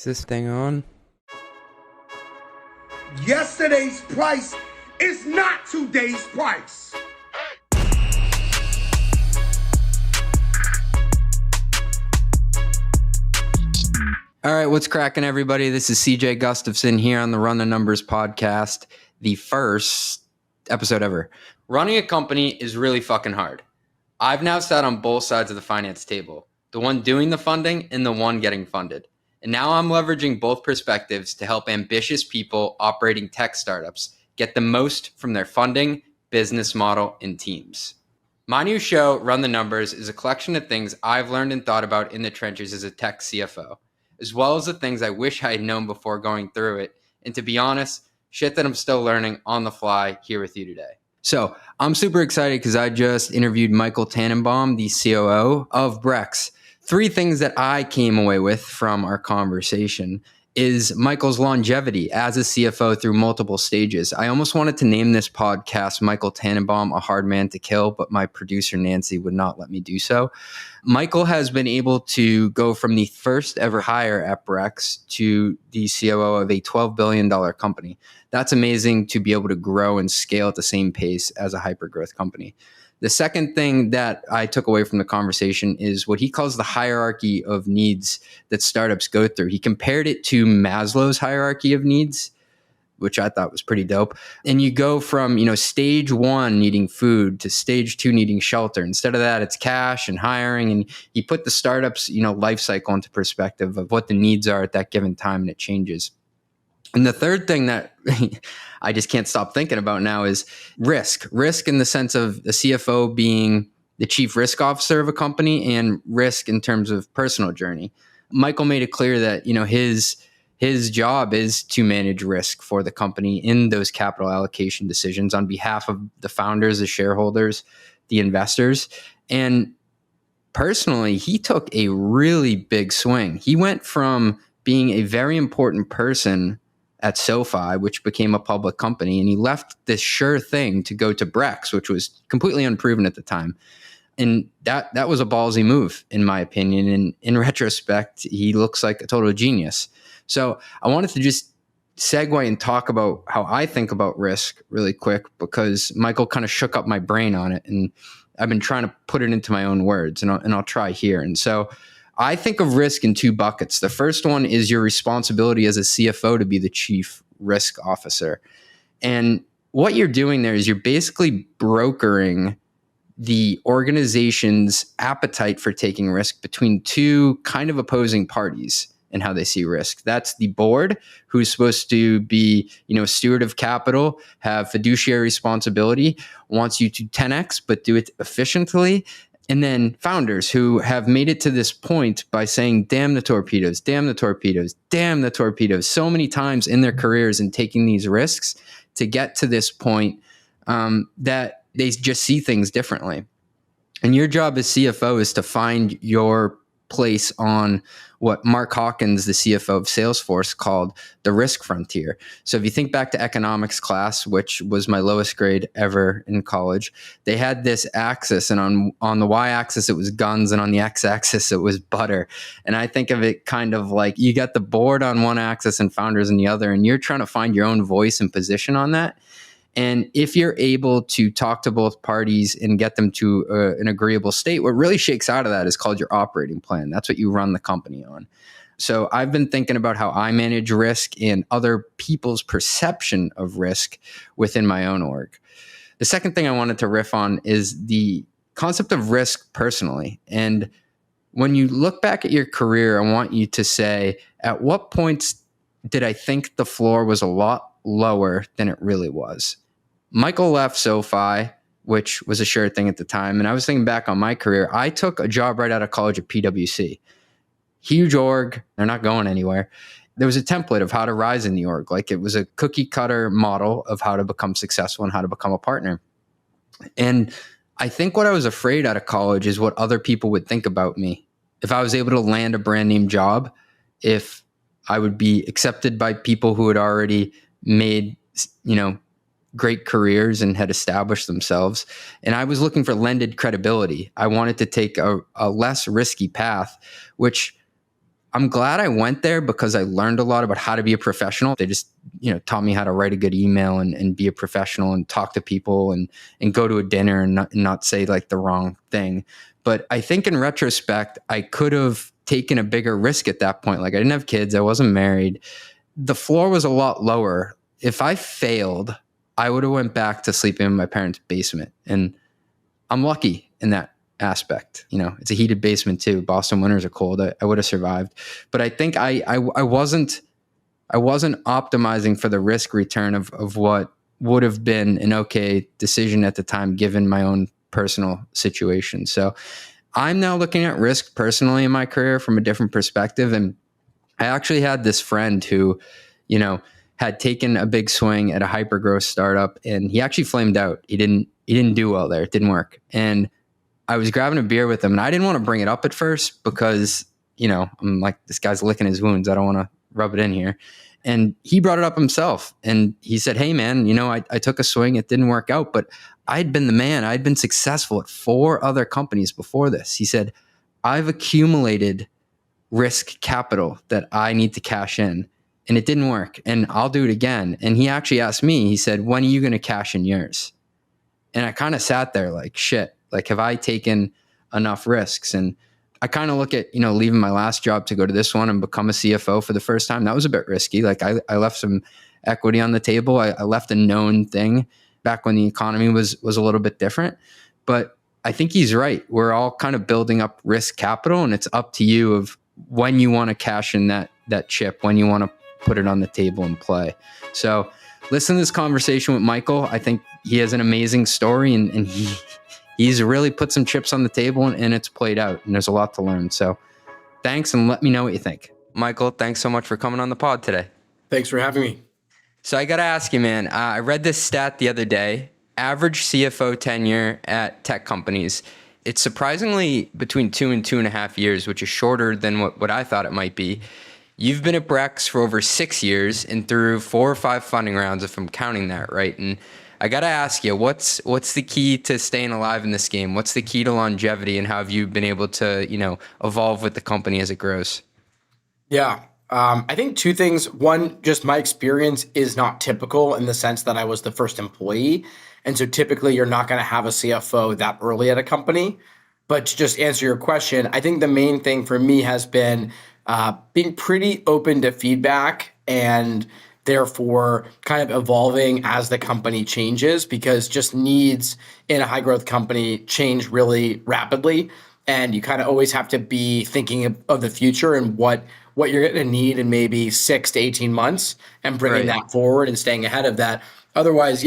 Is this thing on? Yesterday's price is not today's price. All right, what's cracking, everybody? This is CJ Gustafson here on the Run the Numbers podcast, the first episode ever. Running a company is really fucking hard. I've now sat on both sides of the finance table, the one doing the funding and the one getting funded. And now I'm leveraging both perspectives to help ambitious people operating tech startups get the most from their funding, business model, and teams. My new show, Run the Numbers, is a collection of things I've learned and thought about in the trenches as a tech CFO, as well as the things I wish I had known before going through it. And to be honest, shit that I'm still learning on the fly here with you today. So I'm super excited because I just interviewed Michael Tannenbaum, the COO of Brex. Three things that I came away with from our conversation is Michael's longevity as a CFO through multiple stages. I almost wanted to name this podcast Michael Tannenbaum, A Hard Man to Kill, but my producer Nancy would not let me do so. Michael has been able to go from the first ever hire at Brex to the COO of a $12 billion company. That's amazing to be able to grow and scale at the same pace as a hyper-growth company. The second thing that I took away from the conversation is what he calls the hierarchy of needs that startups go through. He compared it to Maslow's hierarchy of needs, which I thought was pretty dope. And you go from, stage one needing food to stage two needing shelter. Instead of that, it's cash and hiring. And you put the startup's, life cycle into perspective of what the needs are at that given time, and it changes. And the third thing that I just can't stop thinking about now is risk. Risk in the sense of the CFO being the chief risk officer of a company, and risk in terms of personal journey. Michael made it clear that, his job is to manage risk for the company in those capital allocation decisions on behalf of the founders, the shareholders, the investors. And personally, he took a really big swing. He went from being a very important person at SoFi, which became a public company, and he left this sure thing to go to Brex, which was completely unproven at the time. And that was a ballsy move, in my opinion. And in retrospect, he looks like a total genius. So I wanted to just segue and talk about how I think about risk really quick, because Michael kind of shook up my brain on it, and I've been trying to put it into my own words, and I'll try here. And so I think of risk in two buckets. The first one is your responsibility as a CFO to be the chief risk officer. And what you're doing there is you're basically brokering the organization's appetite for taking risk between two kind of opposing parties and how they see risk. That's the board, who's supposed to be, a steward of capital, have fiduciary responsibility, wants you to 10x, but do it efficiently. And then founders who have made it to this point by saying, damn the torpedoes, damn the torpedoes, damn the torpedoes, so many times in their careers and taking these risks to get to this point that they just see things differently. And your job as CFO is to find your place on what Mark Hawkins, the CFO of Salesforce, called the risk frontier. So if you think back to economics class, which was my lowest grade ever in college, they had this axis, and on the y-axis it was guns, and on the x-axis it was butter. And I think of it kind of like you got the board on one axis and founders on the other, and you're trying to find your own voice and position on that. And if you're able to talk to both parties and get them to an agreeable state, what really shakes out of that is called your operating plan. That's what you run the company on. So I've been thinking about how I manage risk and other people's perception of risk within my own org. The second thing I wanted to riff on is the concept of risk personally. And when you look back at your career, I want you to say, at what points did I think the floor was a lot lower than it really was? Michael left SoFi, which was a sure thing at the time. And I was thinking back on my career. I took a job right out of college at PwC. Huge org. They're not going anywhere. There was a template of how to rise in the org. Like, it was a cookie cutter model of how to become successful and how to become a partner. And I think what I was afraid out of college is what other people would think about me. If I was able to land a brand name job, if I would be accepted by people who had already made, great careers and had established themselves. And I was looking for lended credibility. I wanted to take a less risky path, which I'm glad I went there because I learned a lot about how to be a professional. They just, taught me how to write a good email and be a professional and talk to people and go to a dinner and not say like the wrong thing. But I think in retrospect, I could have taken a bigger risk at that point. Like I didn't have kids. I wasn't married. The floor was a lot lower. If I failed, I would have went back to sleeping in my parents' basement. And I'm lucky in that aspect. It's a heated basement too. Boston winters are cold. I would have survived. But I think I wasn't optimizing for the risk return of what would have been an okay decision at the time, given my own personal situation. So I'm now looking at risk personally in my career from a different perspective. And I actually had this friend who, had taken a big swing at a hyper growth startup, and he actually flamed out. He didn't do well there. It didn't work. And I was grabbing a beer with him, and I didn't want to bring it up at first because, I'm like, this guy's licking his wounds. I don't want to rub it in here. And he brought it up himself. And he said, hey, man, I took a swing. It didn't work out, but I'd been the man. I'd been successful at 4 other companies before this. He said, I've accumulated risk capital that I need to cash in, and it didn't work. And I'll do it again. And he actually asked me, he said, when are you going to cash in yours? And I kind of sat there like, shit, like, have I taken enough risks? And I kind of look at, leaving my last job to go to this one and become a CFO for the first time. That was a bit risky. Like I left some equity on the table. I left a known thing back when the economy was a little bit different. But I think he's right. We're all kind of building up risk capital, and it's up to you of when you want to cash in that chip, when you want to put it on the table and play. So listen to this conversation with Michael. I think he has an amazing story, and he's really put some chips on the table, and it's played out, and there's a lot to learn. So thanks, and let me know what you think. Michael, thanks so much for coming on the pod today. Thanks for having me. So I got to ask you, man, I read this stat the other day. Average CFO tenure at tech companies, it's surprisingly between 2 and 2.5 years, which is shorter than what I thought it might be. You've been at Brex for over 6 years and through 4 or 5 funding rounds, if I'm counting that right. And I got to ask you, what's the key to staying alive in this game? What's the key to longevity, and how have you been able to, evolve with the company as it grows? Yeah. I think 2 things. One, just my experience is not typical in the sense that I was the first employee. And so typically you're not going to have a CFO that early at a company. But to just answer your question, I think the main thing for me has been being pretty open to feedback, and therefore kind of evolving as the company changes, because just needs in a high growth company change really rapidly. And you kind of always have to be thinking of the future and what you're going to need in maybe 6 to 18 months and bringing that forward and staying ahead of that. Otherwise,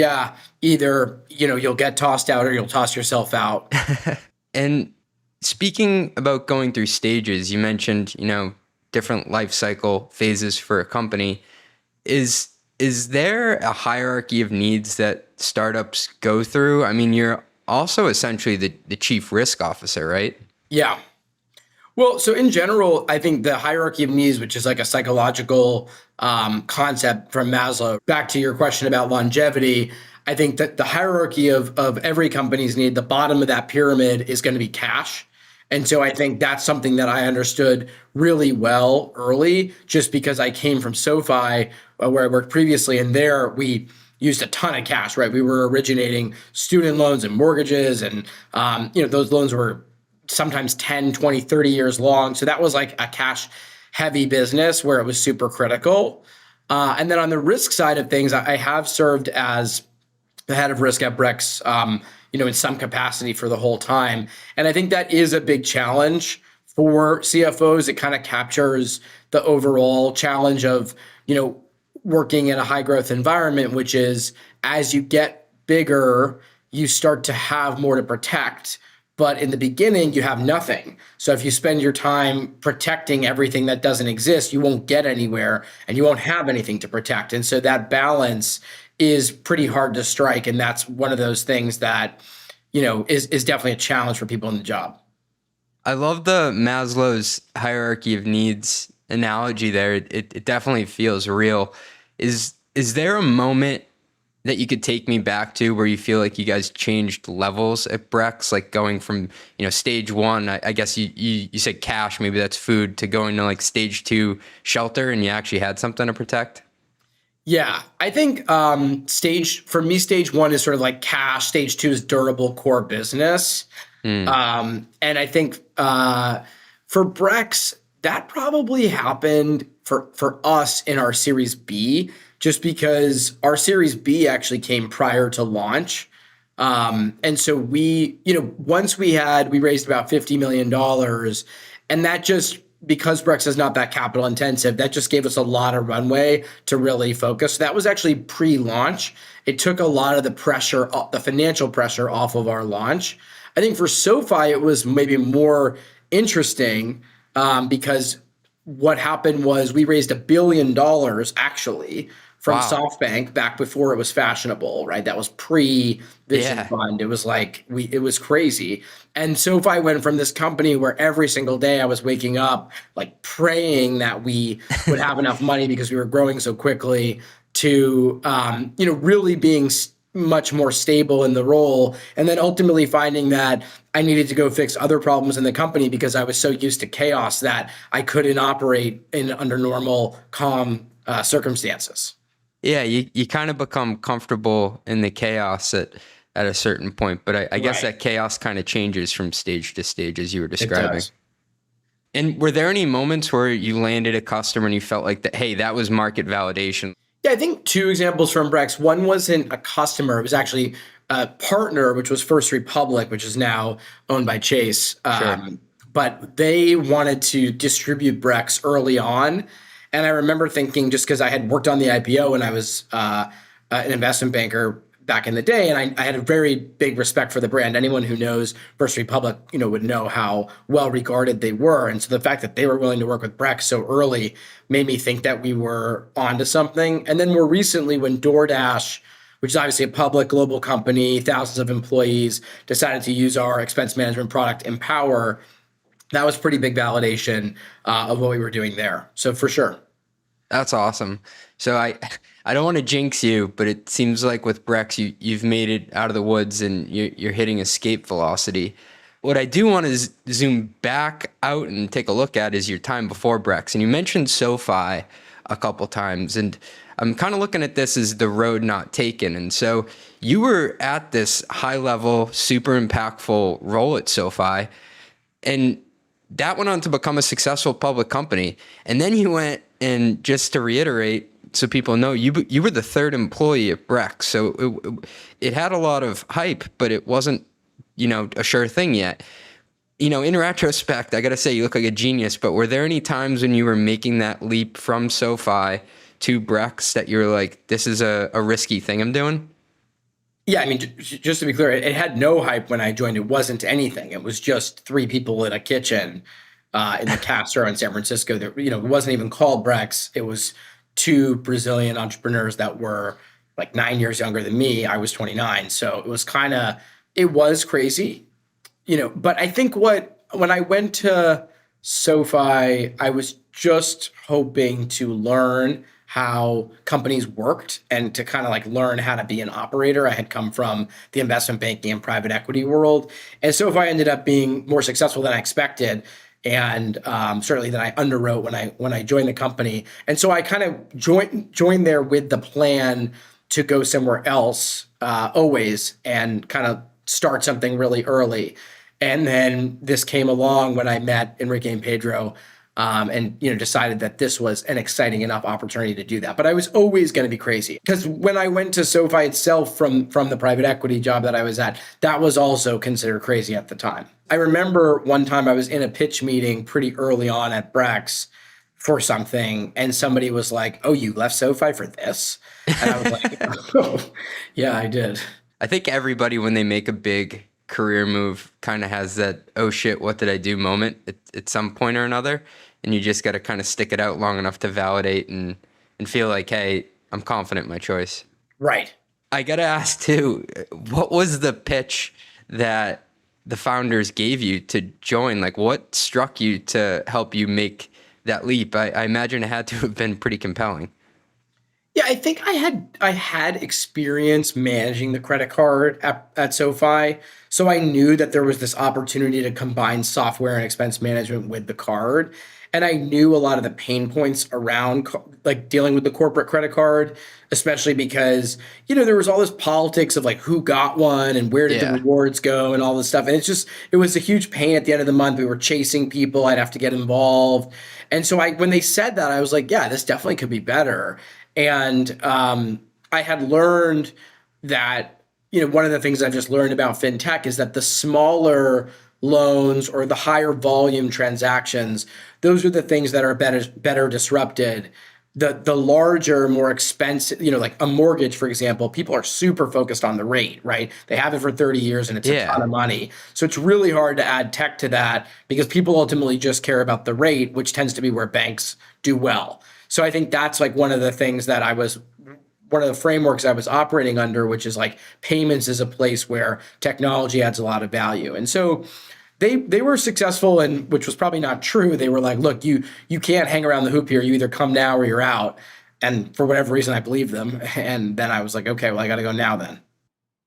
either, you'll get tossed out or you'll toss yourself out. And speaking about going through stages, you mentioned, different life cycle phases for a company. Is there a hierarchy of needs that startups go through? I mean, you're also essentially the chief risk officer, right? Yeah. Well, so in general, I think the hierarchy of needs, which is like a psychological concept from Maslow, back to your question about longevity, I think that the hierarchy of every company's need, the bottom of that pyramid is going to be cash. And so I think that's something that I understood really well early, just because I came from SoFi, where I worked previously, and there we used a ton of cash, right? We were originating student loans and mortgages, and those loans were sometimes 10, 20, 30 years long. So that was like a cash heavy business where it was super critical. And then on the risk side of things, I have served as the head of risk at Brex, in some capacity for the whole time. And I think that is a big challenge for CFOs. It kind of captures the overall challenge of, working in a high growth environment, which is as you get bigger, you start to have more to protect. But in the beginning, you have nothing. So if you spend your time protecting everything that doesn't exist, you won't get anywhere and you won't have anything to protect. And so that balance is pretty hard to strike. And that's one of those things that, is definitely a challenge for people in the job. I love the Maslow's hierarchy of needs analogy there. It definitely feels real. Is there a moment that you could take me back to where you feel like you guys changed levels at Brex, like going from, stage one, I guess you said cash, maybe that's food, to going to like stage two shelter, and you actually had something to protect? Yeah, I think stage one is sort of like cash. Stage two is durable core business. And I think for Brex, that probably happened for us in our Series B, just because our Series B actually came prior to launch. And so once we raised about $50 million, and that just, because Brex is not that capital intensive, that just gave us a lot of runway to really focus. That was actually pre-launch. It took a lot of the pressure, the financial pressure off of our launch. I think for SoFi, it was maybe more interesting because what happened was we raised $1 billion actually from SoftBank back before it was fashionable, right? That was pre-Vision Fund. It was it was crazy. And SoFi went from this company where every single day I was waking up like praying that we would have enough money because we were growing so quickly to, really being much more stable in the role. And then ultimately finding that I needed to go fix other problems in the company because I was so used to chaos that I couldn't operate under normal, calm circumstances. Yeah, you kind of become comfortable in the chaos at a certain point, but I guess that chaos kind of changes from stage to stage, as you were describing. And were there any moments where you landed a customer and you felt like that, hey, that was market validation? Yeah, I think two examples from Brex. One wasn't a customer; it was actually a partner, which was First Republic, which is now owned by Chase. But they wanted to distribute Brex early on. And I remember thinking, just because I had worked on the IPO and I was an investment banker back in the day, and I had a very big respect for the brand. Anyone who knows First Republic, would know how well regarded they were. And so the fact that they were willing to work with Brex so early made me think that we were onto something. And then more recently, when DoorDash, which is obviously a public global company, thousands of employees, decided to use our expense management product, Empower, that was pretty big validation of what we were doing there. So for sure. That's awesome. So I don't want to jinx you, but it seems like with Brex, you've made it out of the woods and you're hitting escape velocity. What I do want to zoom back out and take a look at is your time before Brex. And you mentioned SoFi a couple times, and I'm kind of looking at this as the road not taken. And so you were at this high level, super impactful role at SoFi, and that went on to become a successful public company. And then you went, and just to reiterate, so people know, you were the third employee at Brex. So it had a lot of hype, but it wasn't, a sure thing yet. In retrospect, I got to say, you look like a genius, but were there any times when you were making that leap from SoFi to Brex that you were like, this is a risky thing I'm doing? Yeah, I mean, just to be clear, it had no hype when I joined. It wasn't anything. It was just three people in a kitchen in the Castro in San Francisco. That, it wasn't even called Brex. It was two Brazilian entrepreneurs that were like 9 years younger than me. I was 29. So it was crazy, but I think when I went to SoFi, I was just hoping to learn how companies worked and to kind of like learn how to be an operator. I had come from the investment banking and private equity world. And SoFi ended up being more successful than I expected. And certainly than I underwrote when I joined the company. And so I kind of joined there with the plan to go somewhere else always and kind of start something really early. And then this came along when I met Enrique and Pedro and decided that this was an exciting enough opportunity to do that. But I was always going to be crazy because when I went to SoFi itself from the private equity job that I was at, that was also considered crazy at the time. I remember one time I was in a pitch meeting pretty early on at Brex for something, and somebody was like, "Oh, you left SoFi for this?" And I was like, "Oh, yeah, I did." I think everybody, when they make a big career move, kind of has that, oh shit, what did I do moment at some point or another. And you just got to kind of stick it out long enough to validate and feel like, hey, I'm confident in my choice. Right. I got to ask too, what was the pitch that the founders gave you to join? Like, what struck you to help you make that leap? I imagine it had to have been pretty compelling. Yeah, I think I had experience managing the credit card at SoFi. So I knew that there was this opportunity to combine software and expense management with the card. And I knew a lot of the pain points around like dealing with the corporate credit card, especially because, there was all this politics of like who got one and where did the Yeah. rewards go and all this stuff. And it was a huge pain at the end of the month. We were chasing people. I'd have to get involved. And so when they said that, I was like, yeah, this definitely could be better. And I had learned that, one of the things I've just learned about fintech is that the smaller loans or the higher volume transactions, those are the things that are better disrupted. The larger, more expensive, like a mortgage, for example, people are super focused on the rate, right? They have it for 30 years and it's a ton of money. So it's really hard to add tech to that because people ultimately just care about the rate, which tends to be where banks do well. So I think that's like one of the frameworks I was operating under, which is like payments is a place where technology adds a lot of value. And so they were successful, and which was probably not true. They were like, look, you can't hang around the hoop here. You either come now or you're out. And for whatever reason, I believed them. And then I was like, okay, well, I got to go now then.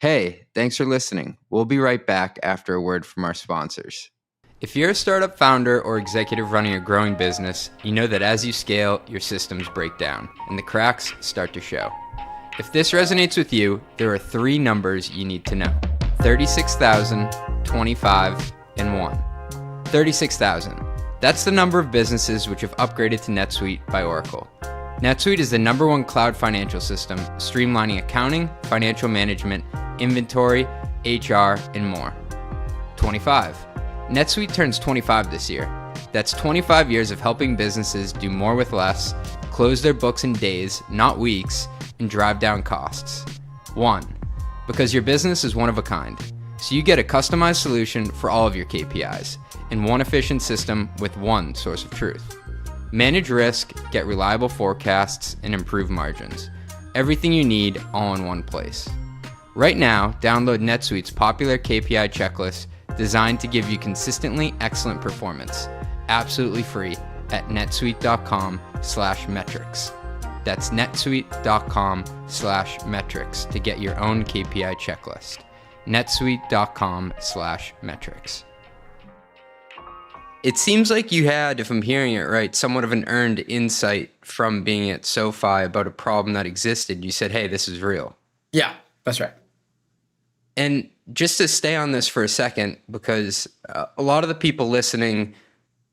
Hey, thanks for listening. We'll be right back after a word from our sponsors. If you're a startup founder or executive running a growing business, you know that as you scale, your systems break down and the cracks start to show. If this resonates with you, there are 3 numbers you need to know: 36,000, 25, and 1. 36,000. That's the number of businesses which have upgraded to Netsuite by Oracle. Netsuite is the #1 cloud financial system, streamlining accounting, financial management, inventory, HR, and more. 25. Netsuite turns 25 this year. That's 25 years of helping businesses do more with less, close their books in days, not weeks, and drive down costs. 1. Because your business is one of a kind, so you get a customized solution for all of your KPIs in one efficient system with one source of truth. Manage risk, get reliable forecasts, and improve margins. Everything you need all in one place. Right now, download NetSuite's popular KPI checklist designed to give you consistently excellent performance, absolutely free at netsuite.com/metrics. That's netsuite.com/metrics to get your own KPI checklist. netsuite.com/metrics. It seems like you had, if I'm hearing it right, somewhat of an earned insight from being at SoFi about a problem that existed. You said, hey, this is real. Yeah, that's right. And just to stay on this for a second, because a lot of the people listening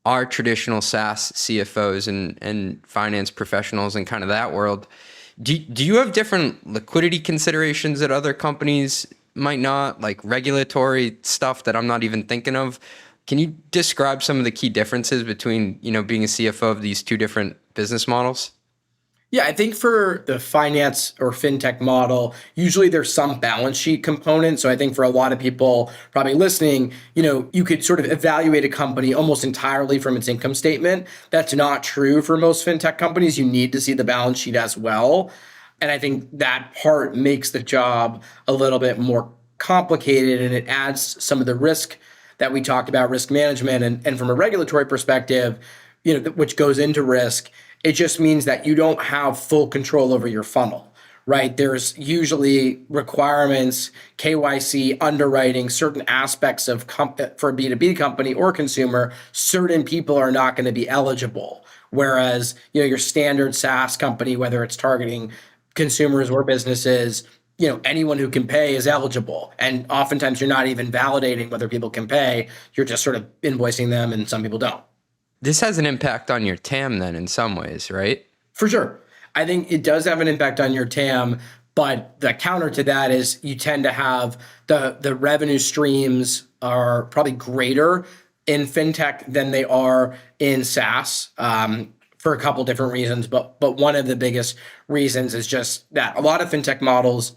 are traditional SaaS CFOs and finance professionals and kind of that world. Do you have different liquidity considerations that other companies might not, like regulatory stuff that I'm not even thinking of? Can you describe some of the key differences between, being a CFO of these two different business models? Yeah, I think for the finance or fintech model, usually there's some balance sheet component. So I think for a lot of people probably listening, you could sort of evaluate a company almost entirely from its income statement. That's not true for most fintech companies. You need to see the balance sheet as well. And I think that part makes the job a little bit more complicated, and it adds some of the risk that we talked about, risk management. And from a regulatory perspective, which goes into risk, it just means that you don't have full control over your funnel, right? There's usually requirements, KYC, underwriting, certain aspects of for a B2B company or consumer, certain people are not going to be eligible. Whereas, your standard SaaS company, whether it's targeting consumers or businesses, anyone who can pay is eligible. And oftentimes you're not even validating whether people can pay. You're just sort of invoicing them, and some people don't. This has an impact on your TAM then in some ways, right? For sure. I think it does have an impact on your TAM, but the counter to that is you tend to have the revenue streams are probably greater in fintech than they are in SaaS for a couple different reasons. But one of the biggest reasons is just that a lot of fintech models,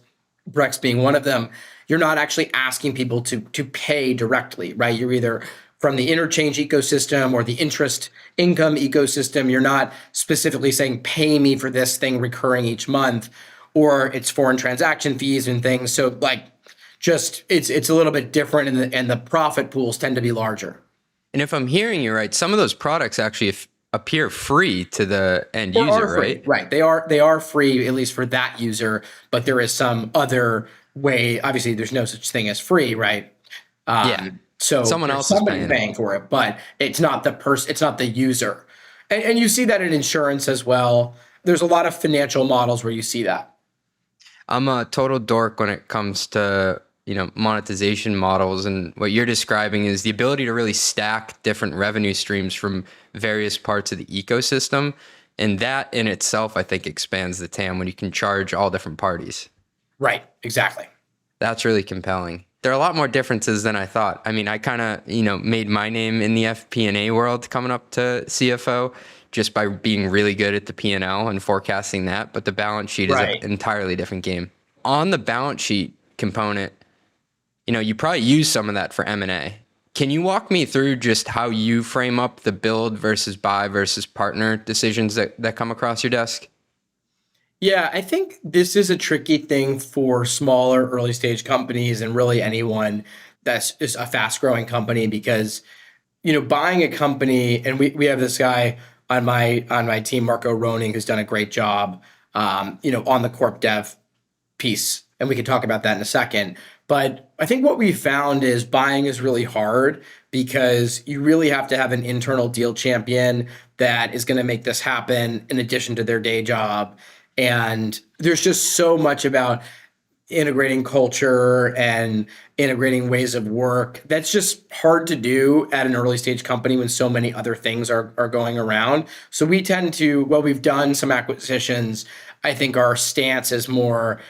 Brex being one of them, you're not actually asking people to pay directly, right? You're either from the interchange ecosystem or the interest income ecosystem. You're not specifically saying, pay me for this thing recurring each month, or it's foreign transaction fees and things. So it's a little bit different, and the profit pools tend to be larger. And if I'm hearing you right, some of those products actually appear free to the end Or user, are free, right? right? They are free, at least for that user, but there is some other way. Obviously, there's no such thing as free, right? Yeah. So Someone there's else is somebody paying them. paying for it, but it's not the person, it's not the user. And you see that in insurance as well. There's a lot of financial models where you see that. I'm a total dork when it comes to, monetization models, and what you're describing is the ability to really stack different revenue streams from various parts of the ecosystem. And that in itself, I think, expands the TAM when you can charge all different parties. Right, exactly. That's really compelling. There are a lot more differences than I thought. I mean, I kind of, made my name in the FP&A world coming up to CFO just by being really good at the P&L and L and forecasting that. But the balance sheet is an Right. entirely different game. On the balance sheet component, you probably use some of that for M&A. Can you walk me through just how you frame up the build versus buy versus partner decisions that come across your desk? Yeah, I think this is a tricky thing for smaller early stage companies and really anyone that's is a fast growing company because buying a company, and we have this guy on my team, Marco Roning, who's done a great job, on the corp dev piece, and we can talk about that in a second. But I think what we found is buying is really hard because you really have to have an internal deal champion that is going to make this happen in addition to their day job. And there's just so much about integrating culture and integrating ways of work. That's just hard to do at an early stage company when so many other things are going around. So we tend to, well, we've done some acquisitions. I think our stance is more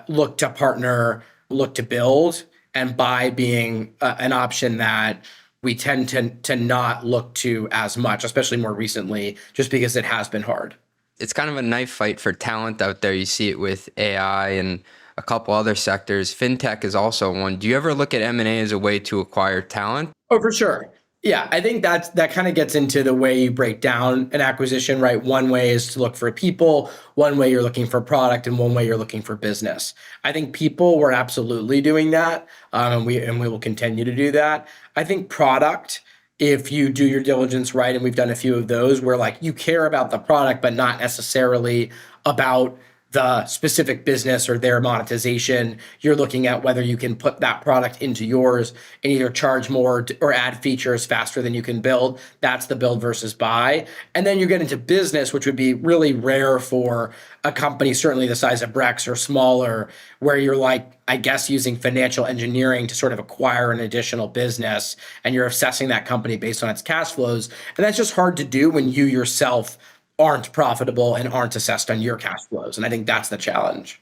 look to partner, look to build, and buy being an option that we tend to not look to as much, especially more recently, just because it has been hard. It's kind of a knife fight for talent out there. You see it with AI and a couple other sectors. Fintech is also one. Do you ever look at M&A as a way to acquire talent? Oh, for sure. Yeah, I think that kind of gets into the way you break down an acquisition, right? One way is to look for people, one way you're looking for product, and one way you're looking for business. I think people, we're absolutely doing that, and we will continue to do that. I think product, if you do your diligence right, and we've done a few of those, where like you care about the product, but not necessarily about the specific business or their monetization. You're looking at whether you can put that product into yours and either charge more or add features faster than you can build. That's the build versus buy. And then you get into business, which would be really rare for a company, certainly the size of Brex or smaller, where you're like, I guess, using financial engineering to sort of acquire an additional business, and you're assessing that company based on its cash flows. And that's just hard to do when you yourself aren't profitable and aren't assessed on your cash flows. And I think that's the challenge.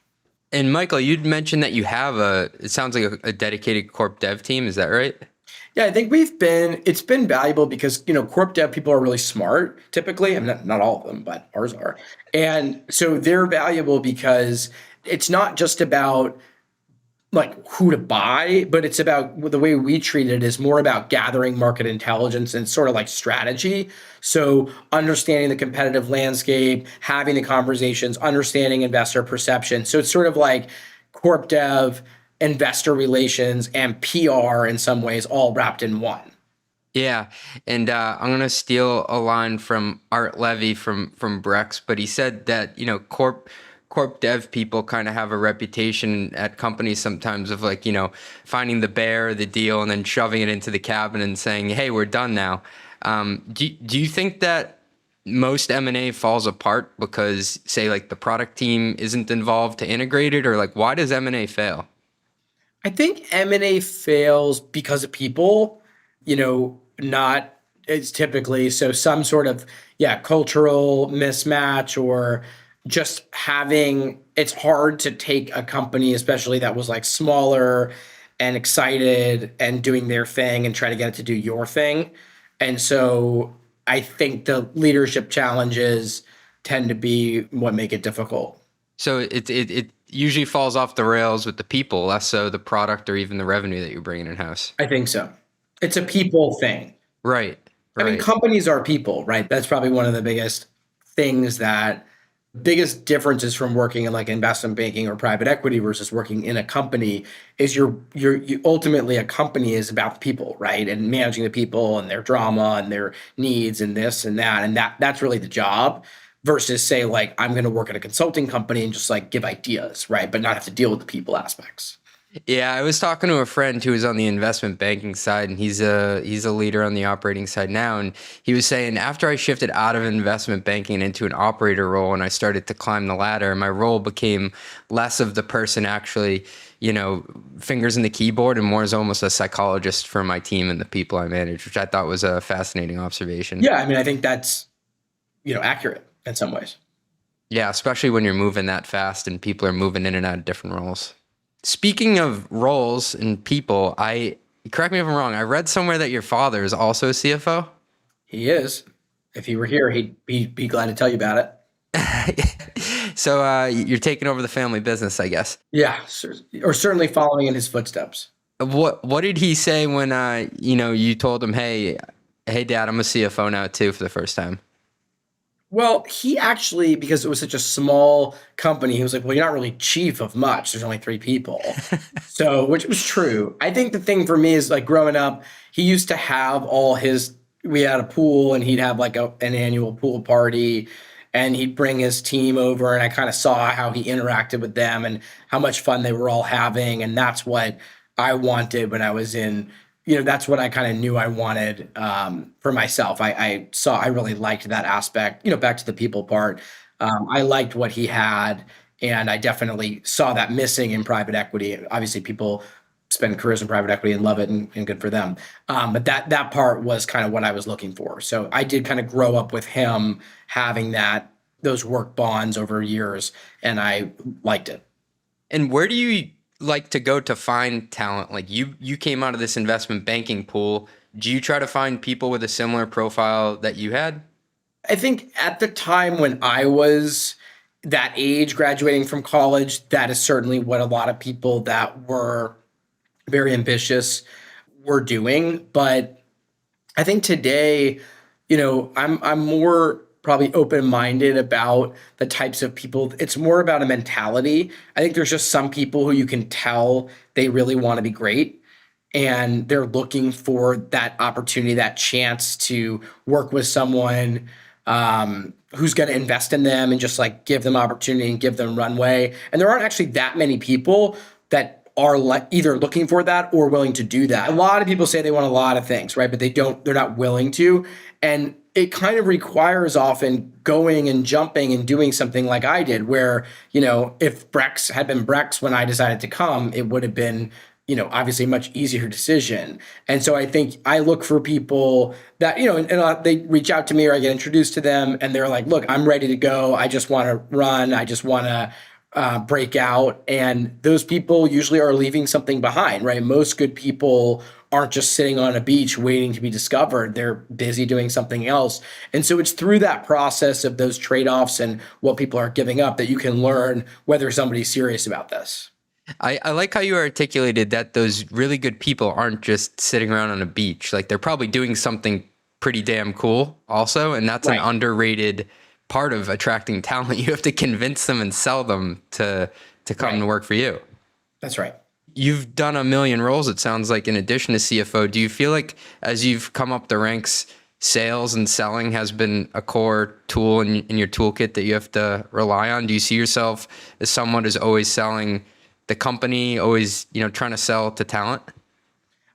And Michael, you'd mentioned that you have it sounds like a dedicated corp dev team. Is that right? Yeah, I think it's been valuable because, corp dev people are really smart typically. I mean, not all of them, but ours are. And so they're valuable because it's not just about like who to buy, but it's about the way we treat it is more about gathering market intelligence and sort of like strategy. So understanding the competitive landscape, having the conversations, understanding investor perception. So it's sort of like corp dev, investor relations, and PR in some ways all wrapped in one. Yeah, and I'm gonna steal a line from Art Levy from Brex, but he said that corp dev people kind of have a reputation at companies sometimes of like finding the bear, the deal, and then shoving it into the cabin and saying, "Hey, we're done now." Do you think that most M&A falls apart because, say, like the product team isn't involved to integrate it, or like why does M&A fail? I think M&A fails because of people, not it's typically so some sort of cultural mismatch or just having it's hard to take a company, especially that was like smaller and excited and doing their thing and try to get it to do your thing. And so I think the leadership challenges tend to be what make it difficult. So it usually falls off the rails with the people, less so the product or even the revenue that you're bringing in house. I think so. It's a people thing. Right. I mean, Right. companies are people, right? That's probably one of the biggest things that Biggest differences from working in like investment banking or private equity versus working in a company is you ultimately a company is about the people, right? And managing the people and their drama and their needs and this and that. And that's really the job versus say like I'm going to work at a consulting company and just like give ideas, right? But not have to deal with the people aspects. Yeah, I was talking to a friend who was on the investment banking side, and he's a leader on the operating side now. And he was saying after I shifted out of investment banking into an operator role, and I started to climb the ladder, my role became less of the person actually, fingers in the keyboard, and more as almost a psychologist for my team and the people I manage, which I thought was a fascinating observation. Yeah, I mean, I think that's accurate in some ways. Yeah, especially when you're moving that fast and people are moving in and out of different roles. Speaking of roles and people, correct me if I'm wrong, I read somewhere that your father is also a CFO. He is. If he were here, he'd be glad to tell you about it. So you're taking over the family business, I guess. Yeah, or certainly following in his footsteps. What did he say when you told him, hey, Dad, I'm a CFO now too for the first time? Well, he actually, because it was such a small company, he was like, well, you're not really chief of much. There's only 3 people. So, which was true. I think the thing for me is like growing up, he used to have we had a pool and he'd have like an annual pool party and he'd bring his team over and I kind of saw how he interacted with them and how much fun they were all having. And that's what I wanted when I was in that's what I kind of knew I wanted for myself. I really liked that aspect, back to the people part. I liked what he had, and I definitely saw that missing in private equity. Obviously, people spend careers in private equity and love it and good for them. But that part was kind of what I was looking for. So I did kind of grow up with him having those work bonds over years, and I liked it. And where do you like to go to find talent? Like you came out of this investment banking pool. Do you try to find people with a similar profile that you had? I think at the time when I was that age, graduating from college, that is certainly what a lot of people that were very ambitious were doing. But I think today, I'm more probably open-minded about the types of people. It's more about a mentality. I think there's just some people who you can tell they really want to be great and they're looking for that opportunity, that chance to work with someone who's going to invest in them and just like give them opportunity and give them runway. And there aren't actually that many people that are either looking for that or willing to do that. A lot of people say they want a lot of things, right? But they're not willing to. And it kind of requires often going and jumping and doing something like I did, where, if Brex had been Brex when I decided to come, it would have been, obviously a much easier decision. And so I think I look for people that, and they reach out to me or I get introduced to them and they're like, look, I'm ready to go. I just want to run. I just want to break out. And those people usually are leaving something behind, right? Most good people aren't just sitting on a beach waiting to be discovered. They're busy doing something else. And so it's through that process of those trade-offs and what people are giving up that you can learn whether somebody's serious about this. I like how you articulated that those really good people aren't just sitting around on a beach. Like they're probably doing something pretty damn cool also. And that's right. An underrated part of attracting talent. You have to convince them and sell them to come to work for you. That's right. You've done a million roles, it sounds like, in addition to CFO. Do you feel like as you've come up the ranks, sales and selling has been a core tool in your toolkit that you have to rely on? Do you see yourself as someone who's always selling the company, always trying to sell to talent?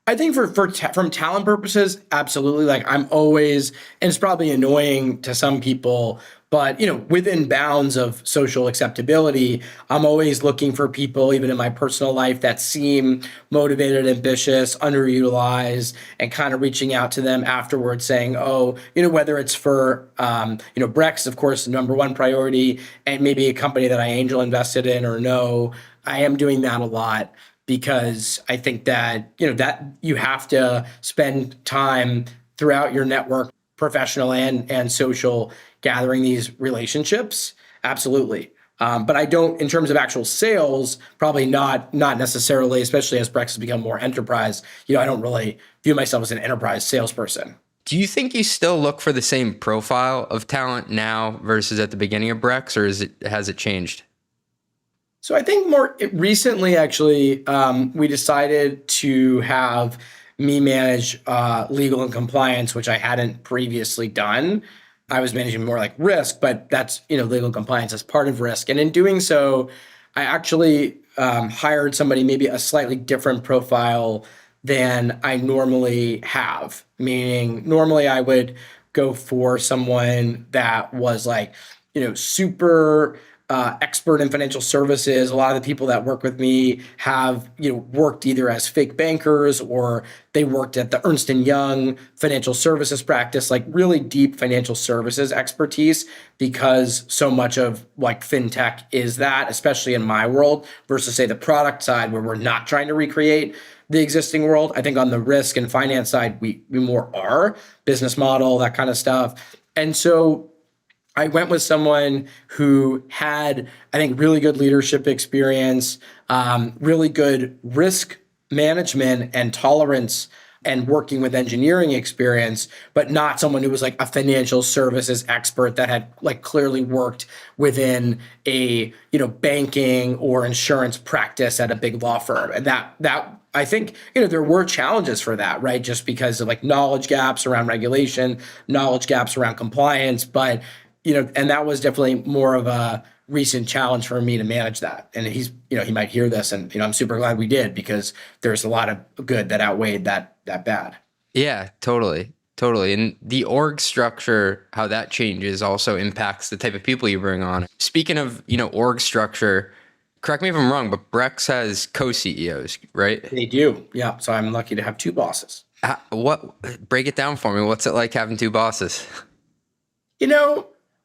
I think from talent purposes, absolutely. Like I'm always, and it's probably annoying to some people, but within bounds of social acceptability, I'm always looking for people, even in my personal life, that seem motivated, ambitious, underutilized, and kind of reaching out to them afterwards saying, oh, whether it's for, Brex, of course, number one priority, and maybe a company that I angel invested in or no, I am doing that a lot. Because I think that, that you have to spend time throughout your network, professional and social, gathering these relationships. Absolutely. But I don't, in terms of actual sales, probably not necessarily, especially as Brex has become more enterprise. I don't really view myself as an enterprise salesperson. Do you think you still look for the same profile of talent now versus at the beginning of Brex, or has it changed? So I think more recently, actually, we decided to have me manage legal and compliance, which I hadn't previously done. I was managing more like risk, but that's, legal and compliance as part of risk. And in doing so, I actually hired somebody maybe a slightly different profile than I normally have. Meaning, normally I would go for someone that was like, super expert in financial services. A lot of the people that work with me have, worked either as fake bankers or they worked at the Ernst & Young financial services practice, like really deep financial services expertise, because so much of like fintech is that, especially in my world, versus say the product side where we're not trying to recreate the existing world. I think on the risk and finance side, we more are business model, that kind of stuff. And so I went with someone who had, I think, really good leadership experience, really good risk management and tolerance and working with engineering experience, but not someone who was like a financial services expert that had like clearly worked within a, banking or insurance practice at a big law firm. And that I think, there were challenges for that, right? Just because of like knowledge gaps around regulation, knowledge gaps around compliance, but and that was definitely more of a recent challenge for me to manage that. And he's, he might hear this, and I'm super glad we did, because there's a lot of good that outweighed that bad. Yeah, totally. Totally. And the org structure, how that changes also impacts the type of people you bring on. Speaking of, org structure, correct me if I'm wrong, but Brex has co-CEOs, right? They do. Yeah. So I'm lucky to have two bosses. Break it down for me. What's it like having two bosses?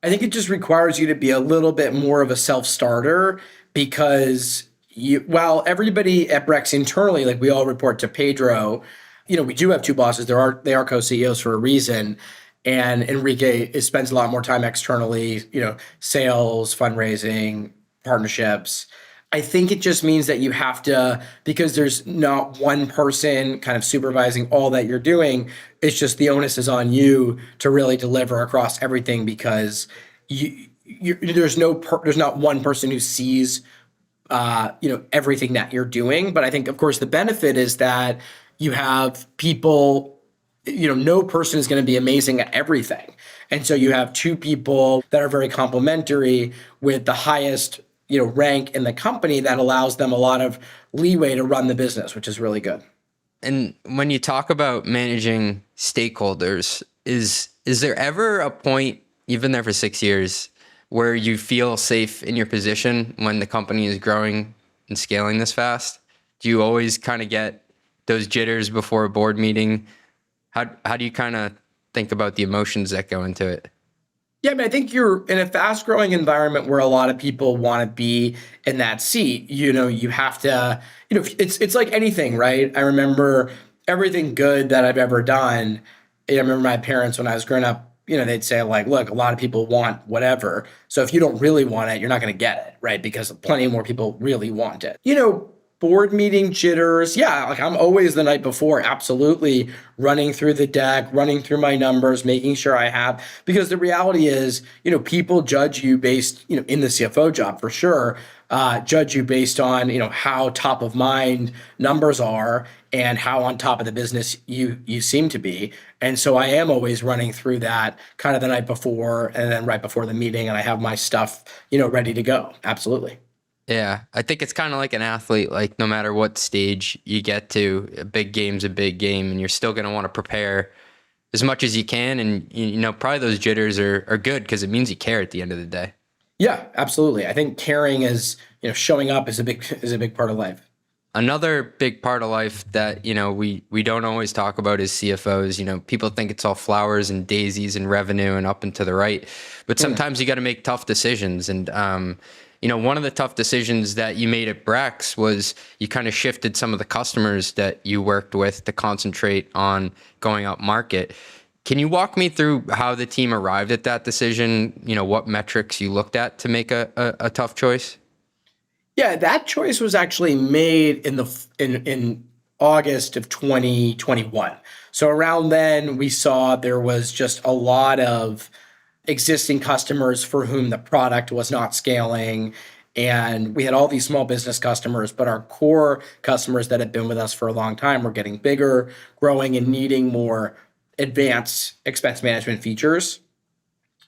I think it just requires you to be a little bit more of a self-starter, because while everybody at Brex internally, like we all report to Pedro, we do have two bosses. They are co-CEOs for a reason. And Enrique spends a lot more time externally, sales, fundraising, partnerships. I think it just means that you have to, because there's not one person kind of supervising all that you're doing. It's just the onus is on you to really deliver across everything, because there's not one person who sees, everything that you're doing. But I think, of course, the benefit is that you have people, no person is going to be amazing at everything. And so you have two people that are very complementary with the highest rank in the company that allows them a lot of leeway to run the business, which is really good. And when you talk about managing stakeholders, is there ever a point, you've been there for 6 years, where you feel safe in your position when the company is growing and scaling this fast? Do you always kind of get those jitters before a board meeting? How do you kind of think about the emotions that go into it? Yeah, I mean, I think you're in a fast growing environment where a lot of people want to be in that seat. You have to, it's like anything, right? I remember everything good that I've ever done. I remember my parents when I was growing up, they'd say like, look, a lot of people want whatever. So if you don't really want it, you're not going to get it, right? Because plenty more people really want it. Board meeting jitters. Yeah, like I'm always the night before, absolutely running through the deck, running through my numbers, making sure I have, because the reality is, people judge you based, in the CFO job for sure, judge you based on, how top of mind numbers are and how on top of the business you seem to be. And so I am always running through that kind of the night before and then right before the meeting, and I have my stuff, ready to go. Absolutely. Yeah, I think it's kind of like an athlete. Like no matter what stage you get to, a big game's a big game, and you're still going to want to prepare as much as you can. And probably those jitters are good because it means you care at the end of the day. Yeah, absolutely. I think caring is, showing up is a big part of life. Another big part of life that we don't always talk about is CFOs. People think it's all flowers and daisies and revenue and up and to the right, but sometimes you got to make tough decisions. And one of the tough decisions that you made at Brex was you kind of shifted some of the customers that you worked with to concentrate on going up market. Can you walk me through how the team arrived at that decision? What metrics you looked at to make a tough choice? Yeah, that choice was actually made in August of 2021. So around then, we saw there was just a lot of existing customers for whom the product was not scaling. And we had all these small business customers, but our core customers that had been with us for a long time were getting bigger, growing, and needing more advanced expense management features.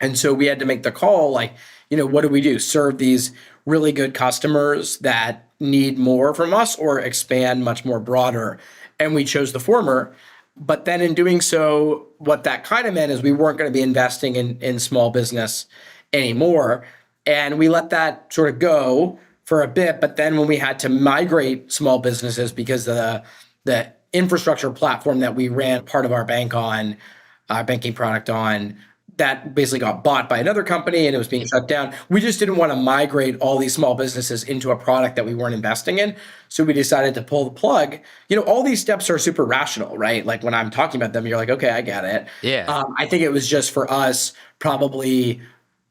And so we had to make the call like, what do we do? Serve these really good customers that need more from us or expand much more broader? And we chose the former. But then in doing so, what that kind of meant is we weren't going to be investing in small business anymore. And we let that sort of go for a bit. But then when we had to migrate small businesses because the infrastructure platform that we ran part of our banking product on, that basically got bought by another company and it was being shut down. We just didn't want to migrate all these small businesses into a product that we weren't investing in. So we decided to pull the plug. All these steps are super rational, right? Like when I'm talking about them, you're like, okay, I get it. Yeah. I think it was just for us, probably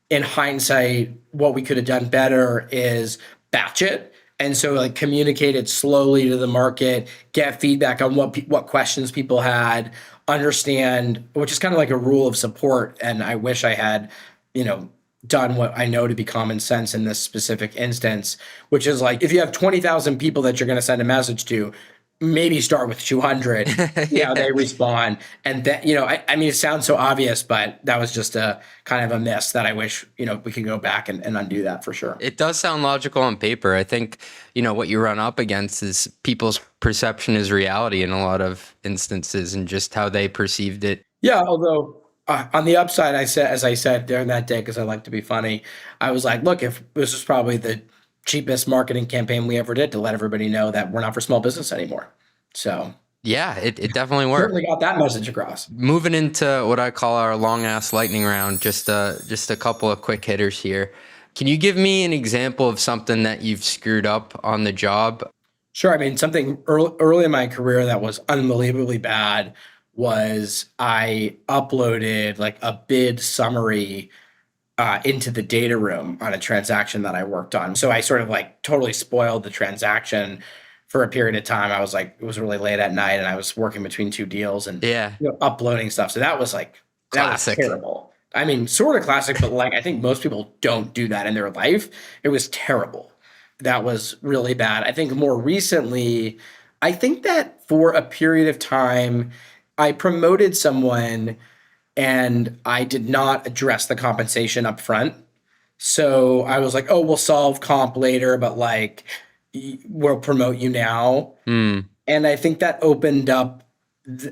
in hindsight, what we could have done better is batch it. And so like communicate it slowly to the market, get feedback on what questions people had, understand, which is kind of like a rule of support. And I wish I had, done what I know to be common sense in this specific instance, which is like, if you have 20,000 people that you're going to send a message to, maybe start with 200, see how they respond. And that, I mean, it sounds so obvious, but that was just a kind of a miss that I wish, we could go back and undo that for sure. It does sound logical on paper. I think, what you run up against is people's perception is reality in a lot of instances and just how they perceived it. Yeah. Although on the upside, as I said during that day, because I like to be funny, I was like, look, if this was probably the cheapest marketing campaign we ever did to let everybody know that we're not for small business anymore. So yeah, it definitely worked. Certainly got that message across. Moving into what I call our long ass lightning round, just a couple of quick hitters here. Can you give me an example of something that you've screwed up on the job? Sure. I mean, something early in my career that was unbelievably bad was I uploaded like a bid summary into the data room on a transaction that I worked on. So I sort of like totally spoiled the transaction for a period of time. I was like, it was really late at night and I was working between two deals and uploading stuff. So that was like, classic. That was terrible. I mean, sort of classic, but like, I think most people don't do that in their life. It was terrible. That was really bad. I think more recently, I think that for a period of time, I promoted someone and I did not address the compensation up front. So I was like, oh, we'll solve comp later, but like, we'll promote you now. And I think that opened up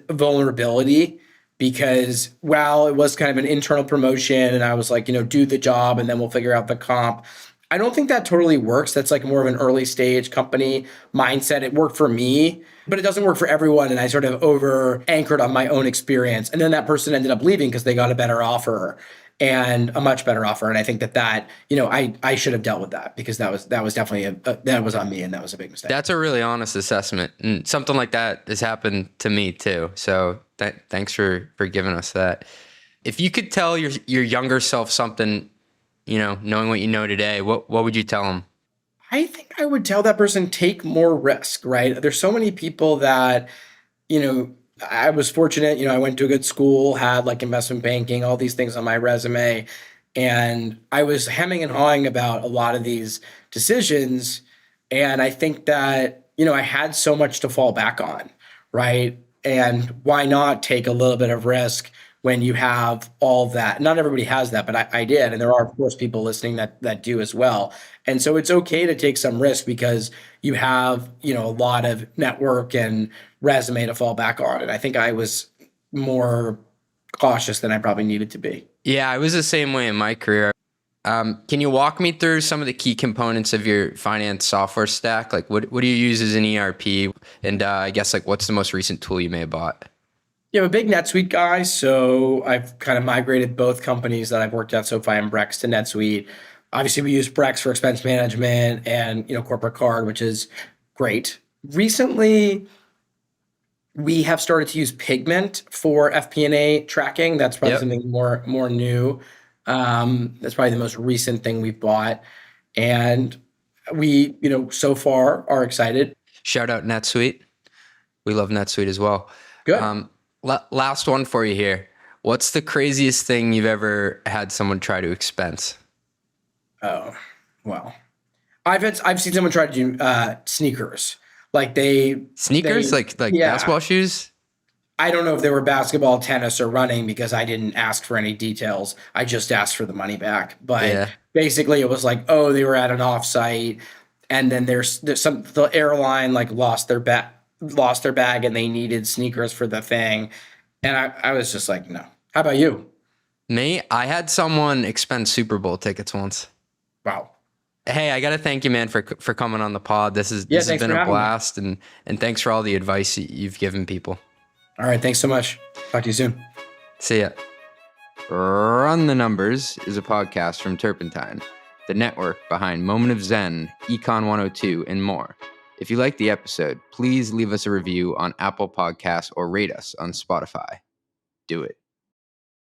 vulnerability because while it was kind of an internal promotion and I was like, do the job and then we'll figure out the comp. I don't think that totally works. That's like more of an early stage company mindset. It worked for me, but it doesn't work for everyone. And I sort of over anchored on my own experience. And then that person ended up leaving because they got a better offer and a much better offer. And I think that I should have dealt with that because that was definitely that was on me and that was a big mistake. That's a really honest assessment. And something like that has happened to me too. So thanks for giving us that. If you could tell your younger self something, knowing what you know today, what would you tell them? I think I would tell that person, take more risk, right? There's so many people that, I was fortunate, I went to a good school, had like investment banking, all these things on my resume. And I was hemming and hawing about a lot of these decisions. And I think that, I had so much to fall back on, right? And why not take a little bit of risk when you have all that? Not everybody has that, but I did. And there are, of course, people listening that do as well. And so it's okay to take some risk because you have, a lot of network and resume to fall back on. And I think I was more cautious than I probably needed to be. Yeah, I was the same way in my career. Can you walk me through some of the key components of your finance software stack? Like what do you use as an ERP? And I guess like what's the most recent tool you may have bought? Yeah, I'm a big Netsuite guy. So I've kind of migrated both companies that I've worked at, SoFi and Brex, to Netsuite. Obviously, we use Brex for expense management and corporate card, which is great. Recently, we have started to use Pigment for FP&A tracking. That's probably something more new. That's probably the most recent thing we've bought. And we, so far are excited. Shout out NetSuite. We love NetSuite as well. Good. Last one for you here. What's the craziest thing you've ever had someone try to expense? Oh, well, I've seen someone try to do sneakers. Like Sneakers, like yeah. basketball shoes? I don't know if they were basketball, tennis, or running because I didn't ask for any details. I just asked for the money back. But basically, it was like, oh, they were at an offsite, and then there's the airline like lost their bag, and they needed sneakers for the thing, and I was just like, no. How about you? Me, I had someone expense Super Bowl tickets once. Wow. Hey, I got to thank you, man, for coming on the pod. This has been a blast, and thanks for all the advice you've given people. All right, thanks so much. Talk to you soon. See ya. Run the Numbers is a podcast from Turpentine, the network behind Moment of Zen, Econ 102, and more. If you liked the episode, please leave us a review on Apple Podcasts or rate us on Spotify. Do it.